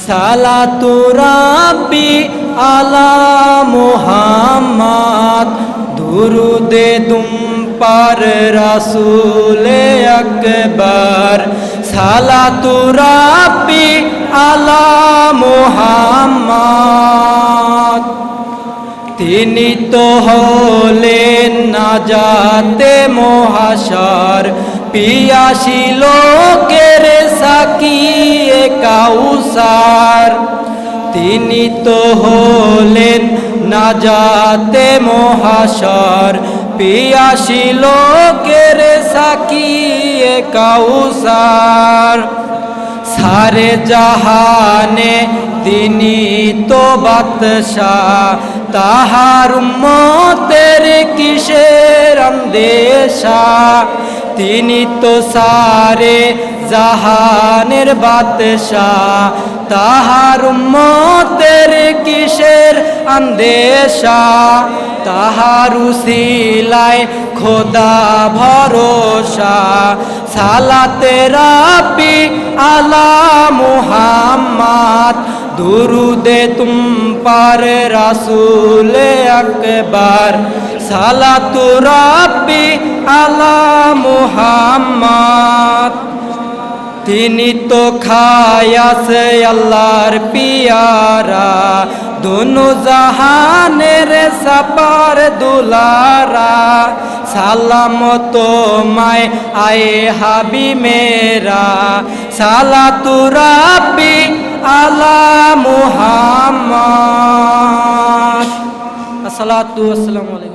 সালাতু রাব্বি আলা মুহাম্মদ দুরুদে তুম পার রাসূলে আকবার সালাতু রাব্বি আলা মুহাম্মদ তিনি তো হলেন নাজাতে মহাশর পিয়াসী লোকের সাকিয়ে কাউসার তিনি তো হলেন নাজাতে মহাশর পিয়াসী লোকের সাকিয়ে কাউসার সারে জাহানে তিনি তো বাদশাহ তাহার উম্মতের কিসের আন্দেশা তিনি তো সারে জাহানের বাদশাহ তাহার উম্মতের কিসের আন্দেশা তাহার উসিলায় খোদা ভরসা সালাতে রাব্বি আলা মুহাম্মদ দুরুদে তুম পার রাসূলে আকবার সালাতু রাব্বি আলা মুহাম্মদ তিনি তো খায়াসে আল্লাহর পিয়ারা दोनों জাহানের সাপার দুলারা সালাম তোমায় আয়ে হাবি মেরা সালাতু রাব্বি আলা মুহাম্মদ আসসালাতু আসসালামু আলাইকুম।